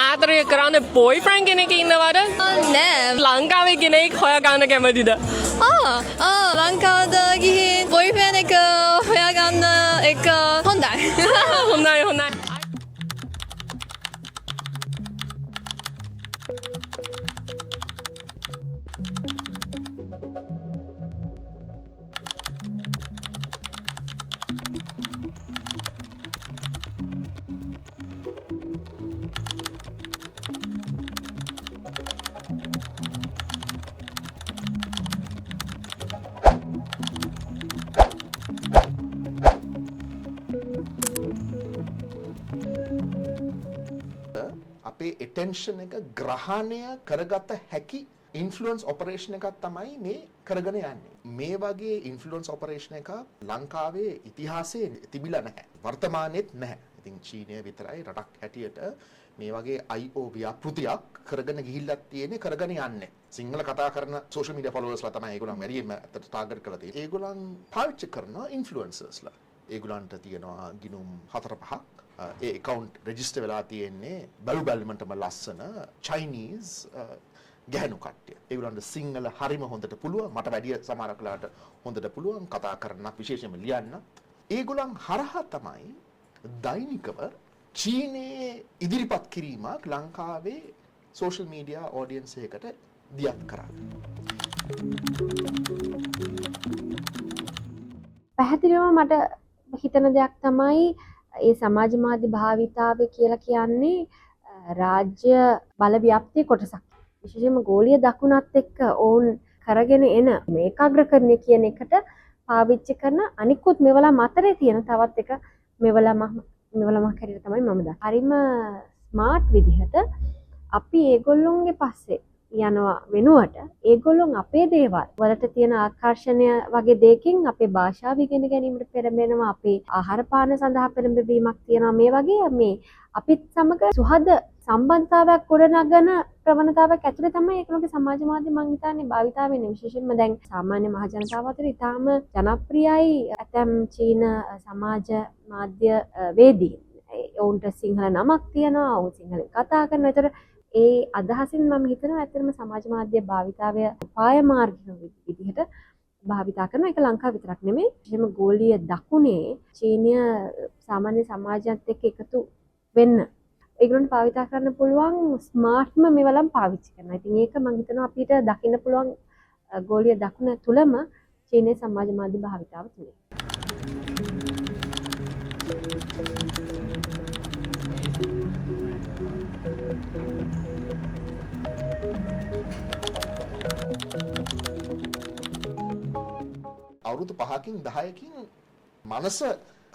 ආදරය කරන්න බොයිෆ්‍රෙන්ඩ් කෙනෙක් ඉන්නවද? නෑ. ලංකාවේ කෙනෙක් හොයාගන්න කැමතිද? ලංකාවද ගිහින් බොයිෆ්‍රෙන්ඩ් එක හොයාගන්න එක හොඳයි. හොඳයි. අපේ attention එක ග්‍රහණය කරගත හැකි influence operation එකක් තමයි මේ කරගෙන යන්නේ. මේ වගේ influence operation එකක් ලංකාවේ ඉතිහාසයේ තිබිලා නැහැ. වර්තමානයේත් නැහැ. ඉතින් චීනය විතරයි රටක් හැටියට මේ වගේ IO ව්‍යාපෘතියක් කරගෙන ගිහිල්ලා තියෙන්නේ කරගෙන යන්නේ. සිංහල කතා කරන social media followers ලා තමයි ඒගොල්ලන් වැඩියෙන්ම අතට target කරලා තියෙන්නේ. ඒගොල්ලන් පාවිච්චි කරනවා influencers ලා. ඒගොල්ලන්ට තියෙනවා ගිණුම් 4-5ක්. ඒ account register වෙලා තියෙන්නේ බලු බැලමටම ලස්සන Chinese ගැහණු කට්ටිය. ඒගොල්ලන්ට සිංහල හරිම හොඳට පුළුවන්. මට වැඩිය සමහරක් වෙලාවට හොඳට පුළුවන් කතා කරන්න විශේෂයෙන්ම ලියන්න. ඒගොල්ලන් හරහා තමයි දෛනිකව චීනයේ ඉදිරිපත් කිරීමක් ලංකාවේ social media audience එකකට දියත් කරන්නේ. පැහැදිලිවම මට හිතන දෙයක් තමයි ඒ සමාජ මාධ්‍ය භාවිතාව කියලා කියන්නේ රාජ්‍ය බල ව්‍යාප්තිය කොටසක්. විශේෂයෙන්ම ගෝලීය දකුණත් එක්ක ඔවුන් කරගෙන එන මේකාග්‍රකරණය කියන එකට පාවිච්චි කරන අනිකුත් මෙවලම් අතරේ තියෙන තවත් එක මෙවලමක් හැටියට තමයි මම දන්නේ. හරිම ස්මාර්ට් විදිහට අපි ඒගොල්ලොන්ගේ පස්සේ යනවා වෙනුවට ඒගොල්ලොන් අපේ දේවල් වලට තියෙන ආකර්ෂණය වගේ දෙයකින් අපේ භාෂාව ඉගෙන ගැනීමට පෙළඹෙනවා, අපේ ආහාර පාන සඳහා පෙළඹවීමක් තියෙනවා. මේ වගේ මේ අපිත් සමග සුහද සම්බන්ධතාවයක් ගොඩනගන ප්‍රවණතාවක් ඇතුලේ තමයි ඒගොල්ලෝගේ සමාජ මාධ්‍ය මං හිතන්නේ භාවිතා වෙන්නේ. විශේෂයෙන්ම දැන් සාමාන්‍ය මහ ජනතාව අතර ඉතාම ජනප්‍රියයි ඇතැම් චීන සමාජ මාධ්‍ය වේදීන්. ඔවුන්ට සිංහල නමක් තියෙනවා, ඔවුන් සිංහලෙන් කතා කරනවා. ඒතර ඒ අදහසින් මම හිතනවා ඇත්තටම සමාජ මාධ්‍ය භාවිතාවය උපාය මාර්ගික විදිහට භාවිතා කරනවා. ඒක ලංකාව විතරක් නෙමෙයි. එහෙම ගෝලීය දකුණේ චීනීය සාමාන්‍ය සමාජයත් එක්ක එකතු වෙන්න ඒගොල්ලන්ට භාවිතා කරන්න පුළුවන් ස්මාර්ට්ම මේවලම් පාවිච්චි කරනවා. ඉතින් ඒක මම හිතනවා අපිට දකින්න පුළුවන් ගෝලීය දකුණ තුලම චීනීය සමාජ මාධ්‍ය භාවිතාව තියෙනවා. අවුරුදු 5කින් 10කින් මනස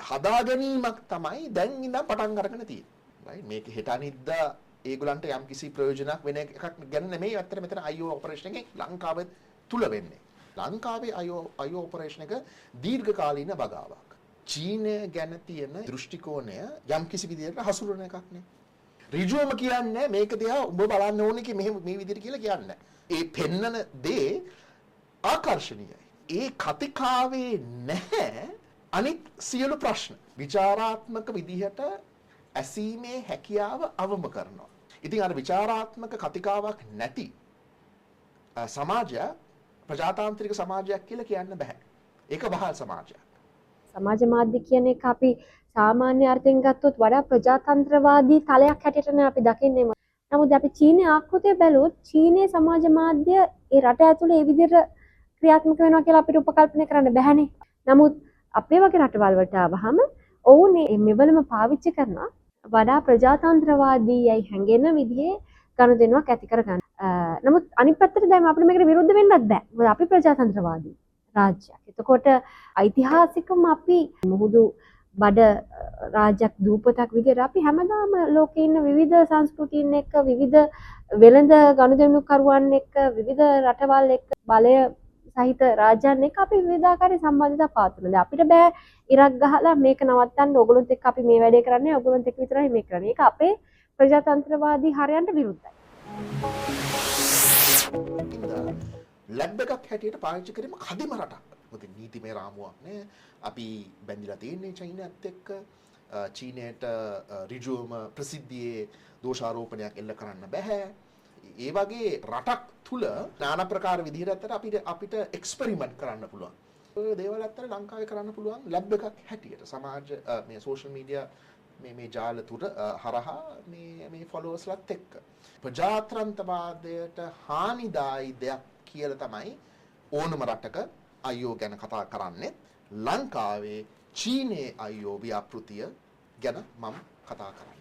හදා ගැනීමක් තමයි දැන් ඉඳන් පටන් අරගෙන තියෙන්නේ. මේක හෙට අනිද්දා ඒගොල්ලන්ට යම් කිසි ප්‍රයෝජනක් වෙන එකක් ගැන නෙමෙයි අතර මෙතන IO ඔපරේෂන් එකේ ලංකාවේ තුල වෙන්නේ. ලංකාවේ IO ඔපරේෂන් එක දීර්ඝ කාලීන බගාවක්. චීනය ගැන තියෙන දෘෂ්ටි කෝණය යම් කිසි විදිහකට හසුරුවන එකක් නේ. ඍජුවම කියන්නේ මේක දිහා ඔබ බලන්න ඕනේ කි මෙහෙම මේ විදිහට කියලා කියන්නේ. ඒ පෙන්නන දේ ආකර්ශනීයයි. ඒ කතිකාවේ නැහැ අනිත් සියලු ප්‍රශ්න විචාරාත්මක විදිහට ඇසීමේ හැකියාව අවම කරනවා. ඉතින් අර විචාරාත්මක කතිකාවක් නැති සමාජය ප්‍රජාතාන්ත්‍රික සමාජයක් කියලා කියන්න බෑ. ඒක වහල් සමාජයක්. සමාජ මාධ්‍ය කියන එක අපි සාමාන්‍ය අර්ථයෙන් ගත්තොත් වඩා ප්‍රජාතන්ත්‍රවාදී තලයක් හැටියටනේ අපි දකින්නේ. නමුත් අපි චීනයේ ආකෘතිය බැලුවොත් චීනයේ සමාජ මාධ්‍ය ඒ රට ඇතුලේ ඒ විදිහට ක්‍රියාත්මක වෙනවා කියලා අපිට උපකල්පනය කරන්න බැහැනේ. නමුත් අපේ වගේ රටවල් වලට ආවහම ඔවුන් මෙවලම පාවිච්චි කරනවා වඩා ප්‍රජාතන්ත්‍රවාදීයි හැඟෙන විදිහේ ගනුදෙනුවක් ඇති කරගන්න. නමුත් අනිත් පැත්තට දැන් අපිට මේකට විරුද්ධ වෙන්නත් බෑ. මොකද අපි ප්‍රජාතන්ත්‍රවාදී රාජ්‍යයක්. එතකොට ඓතිහාසිකවම අපි මුහුදු බඩ රාජ්‍යයක් දූපතක් විදිහට අපි හැමදාම ලෝකේ ඉන්න විවිධ සංස්කෘතීන් එක්ක විවිධ වෙළඳ ගනුදෙනුකරුවන් එක්ක විවිධ රටවල් එක්ක බලය සහිත රාජ්‍යයන් එක්ක අපි විවිධාකාරී සම්බන්ධතා පවත්වනවා. දැන් අපිට බෑ ඉරක් ගහලා මේක නවත්තන්න ඕගොල්ලොත් එක්ක අපි මේ වැඩේ කරන්නේ ඕගොල්ලොත් එක්ක විතරයි මේක කරන්නේ. ඒක අපේ ප්‍රජාතන්ත්‍රවාදී හරයන්ට විරුද්ධයි. ලැබ් එකක් හැටියට පාවිච්චි කිරීම කදිම රටක්. මොකද නීතිමය රාමුවක් නෑ. අපි බැඳිලා තියෙන්නේ චීනයත් එක්ක. චීනයට ඍජුවම ප්‍රසිද්ධියේ දෝෂාරෝපණයක් එල්ල කරන්න බෑ. ඒ වගේ රටක් තුල নানা ප්‍රකාර විදිහට අපිට එක්ස්පෙරිමන්ට් කරන්න පුළුවන්. ඔය දේවල් අතර ලංකාවේ කරන්න පුළුවන් ලැබ් එකක් හැටියට සමාජ මේ සෝෂල් මීඩියා මේ ජාල තුර හරහා මේ ෆලෝවර්ස්ලත් එක්ක ප්‍රජාතන්ත්‍රවාදයට හානිදායි දෙයක් කියලා තමයි ඕනම රටක අයියෝ ගැන කතා කරන්නේ. ලංකාවේ චීනයේ අයියෝ ව්‍යාපෘතිය ගැන මම කතා කරන්නේ.